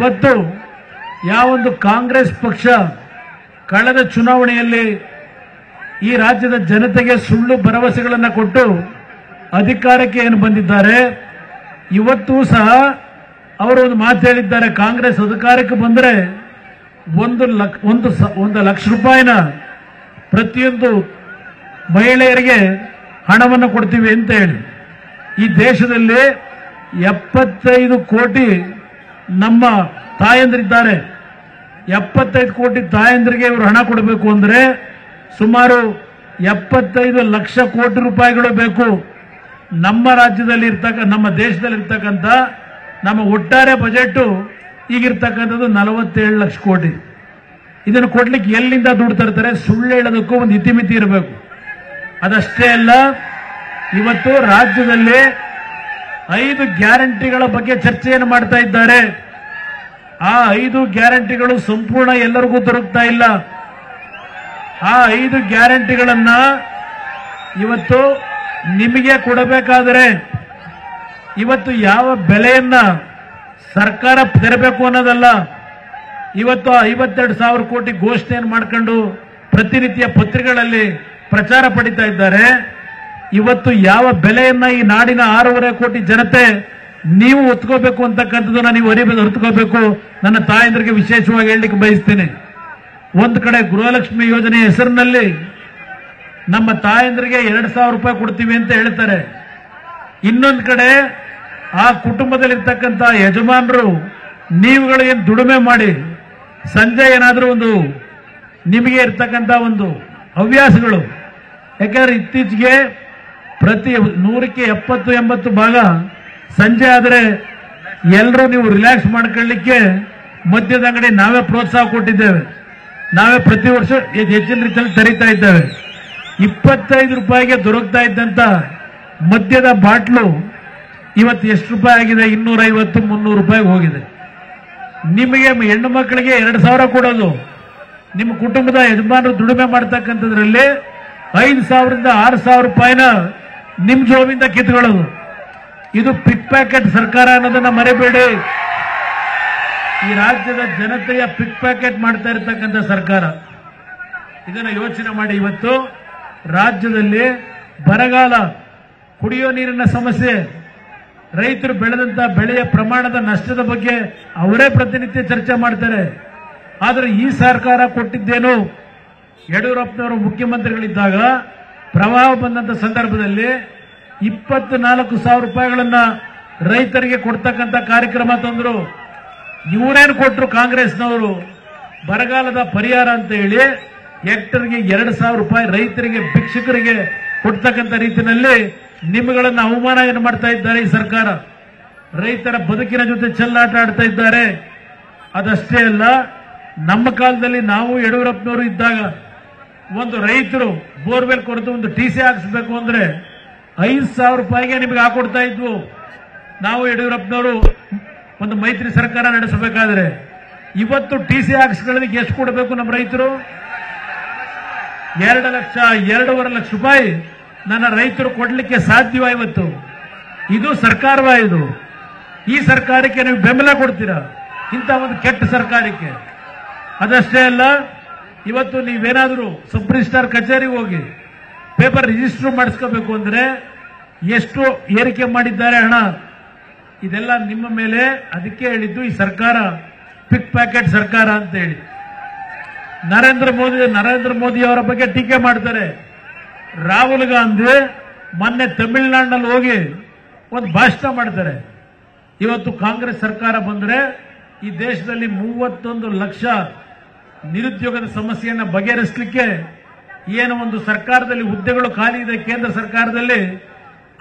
ಇವತ್ತು ಯಾವೊಂದು ಕಾಂಗ್ರೆಸ್ ಪಕ್ಷ ಕಳೆದ ಚುನಾವಣೆಯಲ್ಲಿ ಈ ರಾಜ್ಯದ ಜನತೆಗೆ ಸುಳ್ಳು ಭರವಸೆಗಳನ್ನು ಕೊಟ್ಟು ಅಧಿಕಾರಕ್ಕೆ ಏನು ಬಂದಿದ್ದಾರೆ, ಇವತ್ತೂ ಸಹ ಅವರು ಒಂದು ಮಾತು ಹೇಳಿದ್ದಾರೆ, ಕಾಂಗ್ರೆಸ್ ಅಧಿಕಾರಕ್ಕೆ ಬಂದರೆ 1 ಲಕ್ಷ ರೂಪಾಯಿನ ಪ್ರತಿಯೊಂದು ಮಹಿಳೆಯರಿಗೆ ಹಣವನ್ನು ಕೊಡ್ತೀವಿ ಅಂತ ಹೇಳಿ. ಈ ದೇಶದಲ್ಲಿ 75 ಕೋಟಿ ನಮ್ಮ ತಾಯಂದಿರಿದ್ದಾರೆ. 75 ಕೋಟಿ ತಾಯಂದಿರಿಗೆ ಇವರು ಹಣ ಕೊಡಬೇಕು ಅಂದ್ರೆ ಸುಮಾರು 75 ಲಕ್ಷ ಕೋಟಿ ರೂಪಾಯಿಗಳು ಬೇಕು. ನಮ್ಮ ರಾಜ್ಯದಲ್ಲಿ ನಮ್ಮ ದೇಶದಲ್ಲಿ ಇರ್ತಕ್ಕಂಥ ನಮ್ಮ ಒಟ್ಟಾರೆ ಬಜೆಟ್ ಈಗಿರ್ತಕ್ಕಂಥದ್ದು 47 ಲಕ್ಷ ಕೋಟಿ. ಇದನ್ನು ಕೊಡ್ಲಿಕ್ಕೆ ಎಲ್ಲಿಂದ ದುಡ್ಡು ತರ್ತಾರೆ? ಸುಳ್ಳು ಹೇಳೋದಕ್ಕೂ ಒಂದು ಇತಿಮಿತಿ ಇರಬೇಕು. ಅದಷ್ಟೇ ಅಲ್ಲ, ಇವತ್ತು ರಾಜ್ಯದಲ್ಲಿ 5 ಗ್ಯಾರಂಟಿಗಳ ಬಗ್ಗೆ ಚರ್ಚೆಯನ್ನು ಮಾಡ್ತಾ ಇದ್ದಾರೆ. ಆ 5 ಗ್ಯಾರಂಟಿಗಳು ಸಂಪೂರ್ಣ ಎಲ್ಲರಿಗೂ ದೊರಕ್ತಾ ಇಲ್ಲ. ಆ 5 ಗ್ಯಾರಂಟಿಗಳನ್ನ ಇವತ್ತು ನಿಮಗೆ ಕೊಡಬೇಕಾದರೆ ಇವತ್ತು ಯಾವ ಬೆಲೆಯನ್ನ ಸರ್ಕಾರ ತೆರಬೇಕು ಅನ್ನೋದಲ್ಲ. ಇವತ್ತು 52,000 ಕೋಟಿ ಘೋಷಣೆಯನ್ನು ಮಾಡ್ಕೊಂಡು ಪ್ರತಿನಿತ್ಯ ಪತ್ರಿಕೆಗಳಲ್ಲಿ ಪ್ರಚಾರ ಪಡಿತಾ ಇದ್ದಾರೆ. ಇವತ್ತು ಯಾವ ಬೆಲೆಯನ್ನ ಈ ನಾಡಿನ 6.5 ಕೋಟಿ ಜನತೆ ನೀವು ಹೊತ್ಕೋಬೇಕು ಅಂತಕ್ಕಂಥದ್ದನ್ನ ನೀವು ಹೊತ್ಕೋಬೇಕು. ನನ್ನ ತಾಯಂದ್ರಿಗೆ ವಿಶೇಷವಾಗಿ ಹೇಳಲಿಕ್ಕೆ ಬಯಸ್ತೀನಿ. ಒಂದು ಕಡೆ ಗೃಹಲಕ್ಷ್ಮಿ ಯೋಜನೆ ಹೆಸರಿನಲ್ಲಿ ನಮ್ಮ ತಾಯಂದ್ರಿಗೆ 2,000 ರೂಪಾಯಿ ಕೊಡ್ತೀವಿ ಅಂತ ಹೇಳ್ತಾರೆ. ಇನ್ನೊಂದು ಕಡೆ ಆ ಕುಟುಂಬದಲ್ಲಿರ್ತಕ್ಕಂಥ ಯಜಮಾನರು ನೀವುಗಳು ಏನು ದುಡಿಮೆ ಮಾಡಿ ಸಂಜೆ ಏನಾದರೂ ಒಂದು ನಿಮಗೆ ಇರ್ತಕ್ಕಂಥ ಒಂದು ಹವ್ಯಾಸಗಳು, ಯಾಕಂದ್ರೆ ಇತ್ತೀಚೆಗೆ ಪ್ರತಿ 100ಕ್ಕೆ 70-80 ಭಾಗ ಸಂಜೆ ಆದರೆ ಎಲ್ಲರೂ ನೀವು ರಿಲ್ಯಾಕ್ಸ್ ಮಾಡ್ಕೊಳ್ಳಿಕ್ಕೆ ಮದ್ಯದ ಅಂಗಡಿ ನಾವೇ ಪ್ರೋತ್ಸಾಹ ಕೊಟ್ಟಿದ್ದೇವೆ. ನಾವೇ ಪ್ರತಿ ವರ್ಷ ಹೆಚ್ಚಿನ ರೀತಿಯಲ್ಲಿ ತೆರೀತಾ ಇದ್ದೇವೆ. 25 ರೂಪಾಯಿಗೆ ದೊರಕ್ತಾ ಇದ್ದಂತ ಮದ್ಯದ ಬಾಟ್ಲು ಇವತ್ತು ಎಷ್ಟು ರೂಪಾಯಿ ಆಗಿದೆ? 250-300 ರೂಪಾಯಿಗೆ ಹೋಗಿದೆ. ನಿಮಗೆ ಹೆಣ್ಣು ಮಕ್ಕಳಿಗೆ 2,000 ಕೊಡೋದು, ನಿಮ್ಮ ಕುಟುಂಬದ ಯಜಮಾನರು ದುಡಿಮೆ ಮಾಡ್ತಕ್ಕಂಥದ್ರಲ್ಲಿ 5,000ರಿಂದ 6,000 ರೂಪಾಯಿನ ನಿಮ್ಮ ಜೋಬಿಂದ ಕಿತ್ಕೊಳ್ಳೋದು. ಇದು ಪಿಕ್ ಪ್ಯಾಕೆಟ್ ಸರ್ಕಾರ ಅನ್ನೋದನ್ನ ಮರೆಬೇಡಿ. ಈ ರಾಜ್ಯದ ಜನತೆಯ ಪಿಕ್ ಪ್ಯಾಕೆಟ್ ಮಾಡ್ತಾ ಇರತಕ್ಕಂಥ ಸರ್ಕಾರ. ಇದನ್ನ ಯೋಚನೆ ಮಾಡಿ. ಇವತ್ತು ರಾಜ್ಯದಲ್ಲಿ ಬರಗಾಲ, ಕುಡಿಯೋ ನೀರಿನ ಸಮಸ್ಯೆ, ರೈತರು ಬೆಳೆದಂತ ಬೆಳೆಯ ಪ್ರಮಾಣದ ನಷ್ಟದ ಬಗ್ಗೆ ಅವರೇ ಪ್ರತಿನಿತ್ಯ ಚರ್ಚೆ ಮಾಡ್ತಾರೆ. ಆದರೆ ಈ ಸರ್ಕಾರ ಕೊಟ್ಟಿದ್ದೇನು? ಯಡಿಯೂರಪ್ಪನವರು ಮುಖ್ಯಮಂತ್ರಿಗಳಿದ್ದಾಗ ಪ್ರವಾಹ ಬಂದಂತ ಸಂದರ್ಭದಲ್ಲಿ 24,000 ರೂಪಾಯಿಗಳನ್ನ ರೈತರಿಗೆ ಕೊಡ್ತಕ್ಕಂಥ ಕಾರ್ಯಕ್ರಮ ತಂದ್ರು. ಇವರೇನು ಕೊಟ್ಟರು? ಕಾಂಗ್ರೆಸ್ನವರು ಬರಗಾಲದ ಪರಿಹಾರ ಅಂತ ಹೇಳಿ ಹೆಕ್ಟರ್ಗೆ 2,000 ರೂಪಾಯಿ ರೈತರಿಗೆ, ಭಿಕ್ಷುಕರಿಗೆ ಕೊಡ್ತಕ್ಕಂಥ ರೀತಿಯಲ್ಲಿ ನಿಮ್ಮಗಳನ್ನು ಅವಮಾನ ಏನು ಮಾಡ್ತಾ ಇದ್ದಾರೆ ಈ ಸರ್ಕಾರ. ರೈತರ ಬದುಕಿನ ಜೊತೆ ಚೆಲ್ಲಾಟ ಆಡ್ತಾ ಇದ್ದಾರೆ. ಅದಷ್ಟೇ ಅಲ್ಲ, ನಮ್ಮ ಕಾಲದಲ್ಲಿ ನಾವು ಯಡಿಯೂರಪ್ಪನವರು ಇದ್ದಾಗ ಒಂದು ರೈತರು ಬೋರ್ವೆಲ್ ಕೊರೆದು ಒಂದು TC ಹಾಕಿಸ್ಬೇಕು ಅಂದ್ರೆ 5,000 ರೂಪಾಯಿಗೆ ನಿಮಗೆ ಹಾಕೊಡ್ತಾ ಇದ್ವು. ನಾವು ಯಡಿಯೂರಪ್ಪನವರು ಒಂದು ಮೈತ್ರಿ ಸರ್ಕಾರ ನಡೆಸಬೇಕಾದ್ರೆ ಇವತ್ತು TC ಹಾಕಿಸ್ಕೊಳ್ಳೋದಕ್ಕೆ ಎಷ್ಟು ಕೊಡಬೇಕು ನಮ್ಮ ರೈತರು? 2 ಲಕ್ಷ, 2.5 ಲಕ್ಷ ರೂಪಾಯಿ ನನ್ನ ರೈತರು ಕೊಡ್ಲಿಕ್ಕೆ ಸಾಧ್ಯವ? ಇವತ್ತು ಇದು ಸರ್ಕಾರವ? ಇದು ಈ ಸರ್ಕಾರಕ್ಕೆ ನೀವು ಬೆಂಬಲ ಕೊಡ್ತೀರಾ? ಇಂಥ ಒಂದು ಕೆಟ್ಟ ಸರ್ಕಾರಕ್ಕೆ. ಅದಷ್ಟೇ ಅಲ್ಲ, ಇವತ್ತು ನೀವೇನಾದರೂ ಸಬ್ ರಿಜಿಸ್ಟ್ರಾರ್ ಕಚೇರಿಗೆ ಹೋಗಿ ಪೇಪರ್ ರಿಜಿಸ್ಟರ್ ಮಾಡಿಸ್ಕೋಬೇಕು ಅಂದ್ರೆ ಎಷ್ಟು ಏರಿಕೆ ಮಾಡಿದ್ದಾರೆ ಹಣ, ಇದೆಲ್ಲ ನಿಮ್ಮ ಮೇಲೆ. ಅದಕ್ಕೆ ಹೇಳಿದ್ದು ಈ ಸರ್ಕಾರ ಪಿಕ್ ಪ್ಯಾಕೆಟ್ ಸರ್ಕಾರ ಅಂತ ಹೇಳಿ. ನರೇಂದ್ರ ಮೋದಿ ಅವರ ಬಗ್ಗೆ ಟೀಕೆ ಮಾಡ್ತಾರೆ. ರಾಹುಲ್ ಗಾಂಧಿ ಮೊನ್ನೆ ತಮಿಳುನಾಡಿನಲ್ಲಿ ಹೋಗಿ ಒಂದು ಭಾಷಣ ಮಾಡ್ತಾರೆ. ಇವತ್ತು ಕಾಂಗ್ರೆಸ್ ಸರ್ಕಾರ ಬಂದ್ರೆ ಈ ದೇಶದಲ್ಲಿ 31 ಲಕ್ಷ ನಿರುದ್ಯೋಗದ ಸಮಸ್ಯೆಯನ್ನು ಬಗೆಹರಿಸಲಿಕ್ಕೆ ಏನು ಒಂದು ಸರ್ಕಾರದಲ್ಲಿ ಹುದ್ದೆಗಳು ಖಾಲಿ ಇದೆ ಕೇಂದ್ರ ಸರ್ಕಾರದಲ್ಲಿ,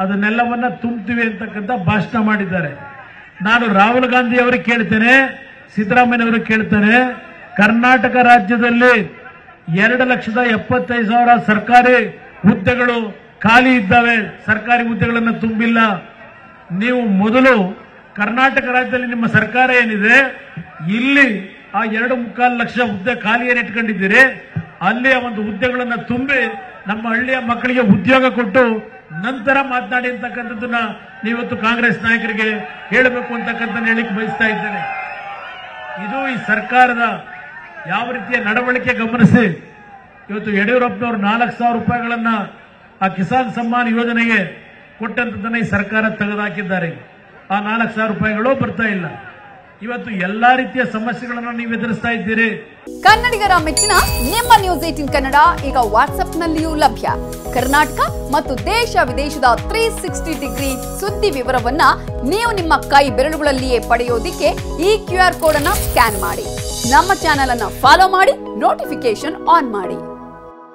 ಅದನ್ನೆಲ್ಲವನ್ನ ತುಂಬ್ತೀವಿ ಅಂತಕ್ಕಂಥ ಭಾಷಣ ಮಾಡಿದ್ದಾರೆ. ನಾನು ರಾಹುಲ್ ಗಾಂಧಿ ಅವರಿಗೆ ಕೇಳ್ತೇನೆ, ಸಿದ್ದರಾಮಯ್ಯನವರಿಗೆ ಕೇಳ್ತೇನೆ, ಕರ್ನಾಟಕ ರಾಜ್ಯದಲ್ಲಿ 2,75,000 ಸರ್ಕಾರಿ ಹುದ್ದೆಗಳು ಖಾಲಿ ಇದ್ದಾವೆ, ಸರ್ಕಾರಿ ಹುದ್ದೆಗಳನ್ನು ತುಂಬಿಲ್ಲ. ನೀವು ಮೊದಲು ಕರ್ನಾಟಕ ರಾಜ್ಯದಲ್ಲಿ ನಿಮ್ಮ ಸರ್ಕಾರ ಏನಿದೆ ಇಲ್ಲಿ ಆ 2.25 ಲಕ್ಷ ಹುದ್ದೆ ಖಾಲಿಯನ್ನು ಇಟ್ಕೊಂಡಿದ್ದೀರಿ, ಅಲ್ಲಿಯ ಒಂದು ಹುದ್ದೆಗಳನ್ನು ತುಂಬಿ ನಮ್ಮ ಹಳ್ಳಿಯ ಮಕ್ಕಳಿಗೆ ಉದ್ಯೋಗ ಕೊಟ್ಟು ನಂತರ ಮಾತನಾಡಿ ಅಂತಕ್ಕಂಥದ್ದನ್ನ ನೀವತ್ತು ಕಾಂಗ್ರೆಸ್ ನಾಯಕರಿಗೆ ಹೇಳಬೇಕು ಅಂತಕ್ಕಂಥ ಹೇಳಿಕ್ಕೆ ಬಯಸ್ತಾ ಇದ್ದೇನೆ. ಈ ಸರ್ಕಾರದ ಯಾವ ರೀತಿಯ ನಡವಳಿಕೆ ಗಮನಿಸಿ ಇವತ್ತು ಯಡಿಯೂರಪ್ಪನವರು 4,000 ರೂಪಾಯಿಗಳನ್ನ ಆ ಕಿಸಾನ್ ಸಮ್ಮಾನ್ ಯೋಜನೆಗೆ ಕೊಟ್ಟಂತದನ್ನ ಈ ಸರ್ಕಾರ ತೆಗೆದುಹಾಕಿದ್ದಾರೆ. ಆ 4,000 ರೂಪಾಯಿಗಳು ಬರ್ತಾ ಇಲ್ಲ. ಇವತ್ತು ಎಲ್ಲಾ ರೀತಿಯ ಸಮಸ್ಯೆಗಳನ್ನು ನೀವು ಎದುರಿಸ್ತಾ ಇದ್ದೀರಿ. ಕನ್ನಡಿಗರ ಮೆಚ್ಚಿನ ನಿಮ್ಮ ನ್ಯೂಸ್ 18 ಕನ್ನಡ ಈಗ ವಾಟ್ಸ್ಆಪ್ನಲ್ಲಿಯೂ ಲಭ್ಯ. ಕರ್ನಾಟಕ ಮತ್ತು ದೇಶ ವಿದೇಶದ 360 ಡಿಗ್ರಿ ಸುದ್ದಿ ವಿವರವನ್ನ ನೀವು ನಿಮ್ಮ ಕೈ ಬೆರಳುಗಳಲ್ಲಿಯೇ ಪಡೆಯೋದಿಕ್ಕೆ ಈ QR ಕೋಡ್ ಅನ್ನು ಸ್ಕ್ಯಾನ್ ಮಾಡಿ. ನಮ್ಮ ಚಾನೆಲ್ ಅನ್ನು ಫಾಲೋ ಮಾಡಿ, ನೋಟಿಫಿಕೇಶನ್ ಆನ್ ಮಾಡಿ.